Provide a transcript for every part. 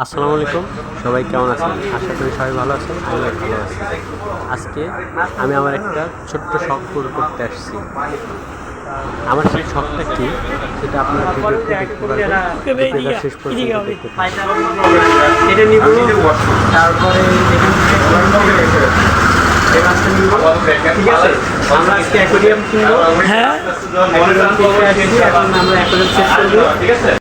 আসসালামু আলাইকুম, সবাই কেমন আছেন? আশা করি সবাই ভালো আছেন। আমি ভালো আছি। আজকে আমি আমার একটা ছোট্ট শখ পুরো করতে আসছি। আমার সেই শখটা কি সেটা আপনারা ভিডিওতে দেখতে পারবেন। ভিডিওটা শেষ পর্যন্ত দেখতে পারবেন। এটা নিব, তারপরে ঠিক আছে। আমরা আজকে অ্যাকোয়ারিয়াম কিনবো। হ্যাঁ, আমরা অ্যাকোয়ারিয়াম সেট করবো, ঠিক আছে।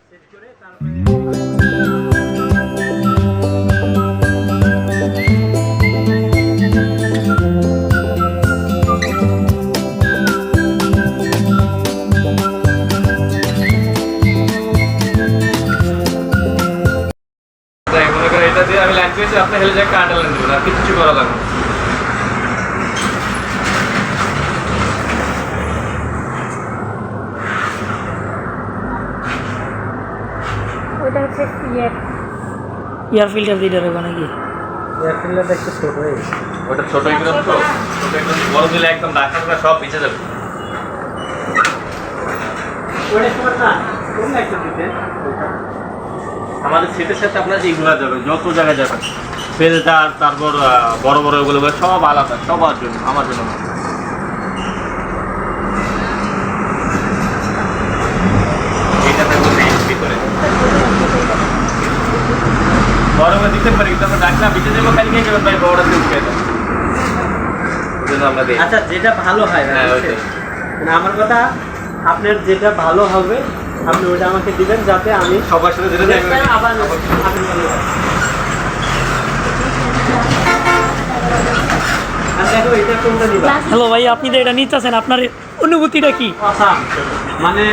এটা দিয়ে আমি লাইন পেয়েছি, আপনি হেলে একটা আন্ডার লাইন দেবেন, আর কিছু করা লাগবে। ওটা হচ্ছে ইয়ার ফিল্টার দিয়ে দেবে নাকি? এয়ার ফিল্টারটা একটু ছোট হয়ে গেছে। ওটা ছোট একদম, তো ছোট একদম, বড় দিলে একদম ডাক্তাররা সব ভিজে যাবে। ওটা তোমার না কোন একটা দিতে আমাদের সেটের সাথে আপনার যেগুলো যাবে, যত জায়গায় যাবেন, ফিল্টার, তারপর বড় বড় ওগুলো সব আলাদা, সবার জন্য, আমার জন্য না। এইটা থাকবে ভিতরে গরমে দিতে পারি, কিন্তু আমরা ডাক্তার ভিজে যাবো, খালি খেয়ে যাবেন ভাই, বড়টা দিয়ে উঠে দেন। ওই জন্য আমরা দিই। আচ্ছা, যেটা ভালো হয় হ্যাঁ, ওইটাই। মানে আমার কথা, আপনার যেটা ভালো হবে আপনি ওটা আমাকে দিবেন, যাতে আমি সবার সাথে যেটা দেখবেন আবার আপনি ভালো হয়। আর দেখো এটা কোনটা দিবা? হ্যালো ভাই, আপনি তো এটা নিচ্ছেন, আপনার অনুভূতিটা কি? কথা মানে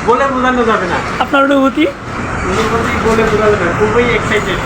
বলে বোঝানো যাবে না। আপনার অনুভূতি? অনুভূতি বলে বোঝানো যাবে না, খুবই এক্সাইটেড।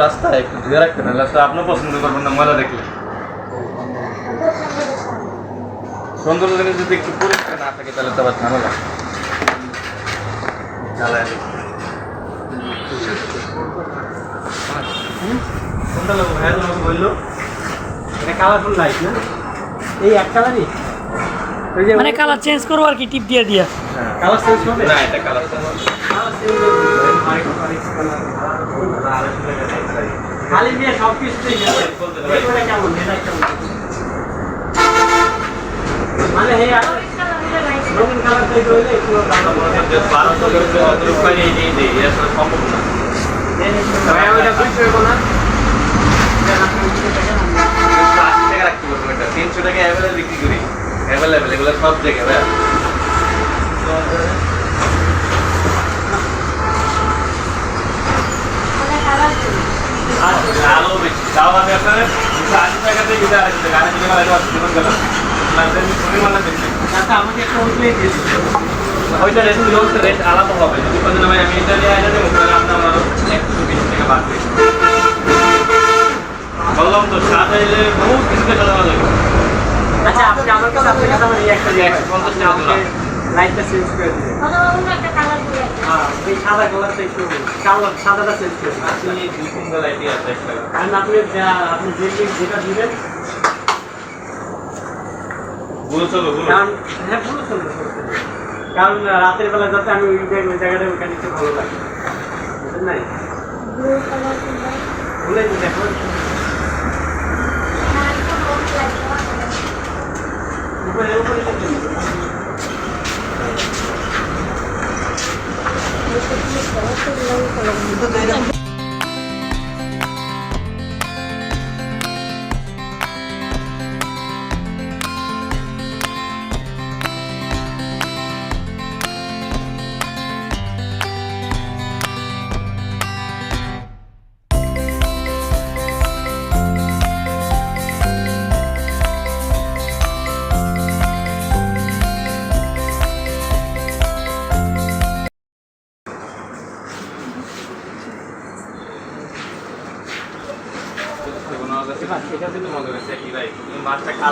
রাস্তা একটু ধুয়ে রাখতেন, রাস্তা আপনার পছন্দ করবেন না ময়লা দেখলে। সুন্দর জিনিস যদি একটু পরিষ্কার না থাকে তাহলে তো আবার ঝামেলা। কোনটা লাগবে ভাইয়া? তোমাকে বললো এটা কালারফুল লাইট না, এই এক কালারই। ওই যে মানে কালার চেঞ্জ করবো আর কি, টিপ দিয়ে দিয়া? কালার চেঞ্জ হবে না, এটা কালার খালি দিয়ে সব কিছুতেই কেমন মানে হে রঙিন কালার তৈরি হইলে একটু সম্ভব না। ভাইয়া ওইটা 200 হইব না? 80 টাকা রাখতে পারবো, এটা 300 টাকা অ্যাভেলেবল বিক্রি করি, অ্যাভেলেবল এগুলো সব জায়গায় ভাইয়া। আলো বেশি তাও আমি আপনার 280 টাকা দিয়ে দিতে, 280 টাকা, 280 টাকা লাগবে জীবন গেল পরিমাণটা বেশি। আচ্ছা, আমাকে একটা ওইটাই দিয়ে দিন। ওইটা রেট আলাদা হবে। যদি বলেন ভাই আমি এটা নিয়ে আইনা দেবো, তাহলে আপনার আরো 120 টাকা বাড়বে। বললাম তো, সাজাইলে বহু কিছুতে সাজানো লাগবে। আচ্ছা, আপনি আমার কাছে আমার এই একটা 150 টাকা দিলাম। লাইটটা চেঞ্জ করে দিবেন। হ্যাঁ, ওই সাদা কালারটা একটু কালার সাদাটা চেঞ্জ করে দিবেন। আপনি 2-3 টা লাইটই আছে একটা। কারণ আপনি যেটা দিবেন, বলো চলো বলো। কারণ হ্যাঁ পুরো চলবে, কারণ রাতের বেলা যাতে আমি ওই জায়গাটা ওখানে একটু ভালো লাগে, বুঝলেন নাই? বলে দেখো উপরে উপরে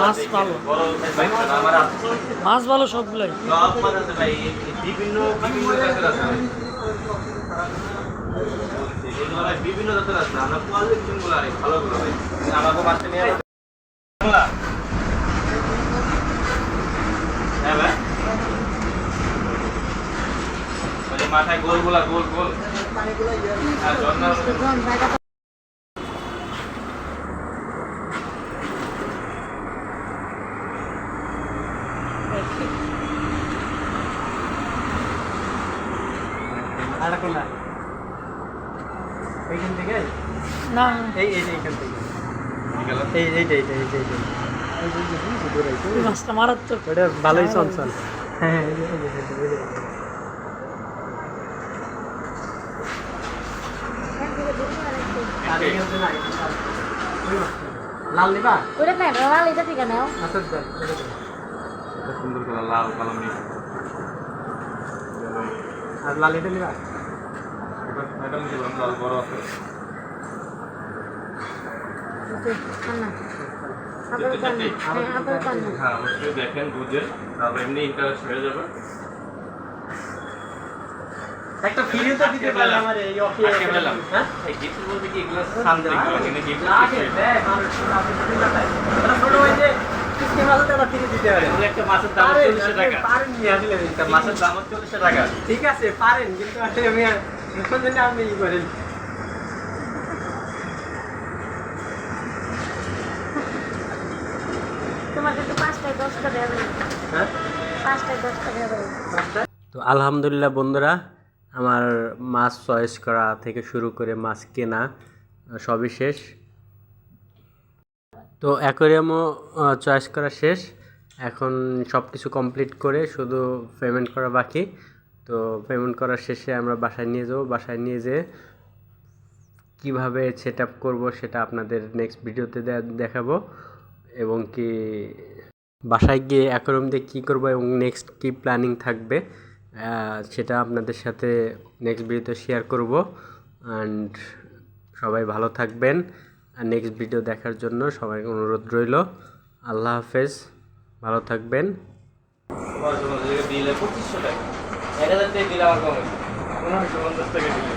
মাছ ভালো। বড় size পাইছে না, আমার আছে। মাছ ভালো সবগুলাই। সব মাছ আছে ভাই, বিভিন্ন বিভিন্ন জাতের আছে ভাই। এগুলো ভাই বিভিন্ন জাতের আছে, আমরা কোয়ালিটি গুলো আরে ভালো গুলো ভাই। আমাকে মাছটা নিয়ে আসো। হ্যাঁ ভাই, ওই যে মাথায় গোলগুলা গোল গোল হ্যাঁ ঝর্ণার মতো। আর কোনটা এইখান থেকে না এইখান থেকে ঠিক আছে এইটা ওই মাছটা মারাত্মক। ওটা ভালোই চঞ্চল। হ্যাঁ লাল নিবা ওটা না লাল এটা ঠিক নাও আচ্ছা এটা সুন্দর করে লাল কালার নিয়ে আর লাল এটা নিবা এটা নিতে পারেন, লাল বড় আছে। না আবার কান আবার কান হ্যাঁ অবশ্যই দেখেন বুঝেন, তাহলে এমনি ইন্টারেস্ট হয়ে যাবে। একটা ফিরিও তো দিতে পারলে আমার এই অফিসে আজকে বললাম হ্যাঁ এই গিফট বলতে কি এগুলো শান্তি এগুলো কিনে গিফট লাগে দেখ মানুষ ছোট ভাই যে কিস্তি মাল তো ফিরে দিতে পারে। একটা মাছের দাম 40 টাকা, পারেন নি আসলে একটা মাছের দাম 40 টাকা। ঠিক আছে পারেন কিন্তু আসলে আমি এখন জন্য আপনি ই করেন তোমার কিন্তু 5টায় 10টা দেবে হ্যাঁ 5টায় 10টা দেবে তো আলহামদুলিল্লাহ বন্ধুরা, আমার মাছ চয়েস করা থেকে শুরু করে মাছ কেনা সবই শেষ। তো অ্যাকোয়ারিয়ামও চয়েস করা শেষ, এখন সব কিছু কমপ্লিট করে শুধু পেমেন্ট করা বাকি। তো পেমেন্ট করার শেষে আমরা বাসায় নিয়ে যাব, বাসায় নিয়ে যেয়ে কীভাবে সেট আপ করবো সেটা আপনাদের নেক্সট ভিডিওতে দেখাবো, এবং কি বাসায় গিয়ে অ্যাকোয়ারিয়াম দিয়ে কী করবো এবং নেক্সট কী প্ল্যানিং থাকবে সেটা আপনাদের সাথে নেক্সট ভিডিওতে শেয়ার করব। অ্যান্ড সবাই ভালো থাকবেন, আর নেক্সট ভিডিও দেখার জন্য সবাইকে অনুরোধ রইল। আল্লাহ হাফেজ, ভালো থাকবেন। দিলে 2500 টাকা, 1000 টাকা দিলে আমার কম হয়েছে, 1550 টাকা দিলে।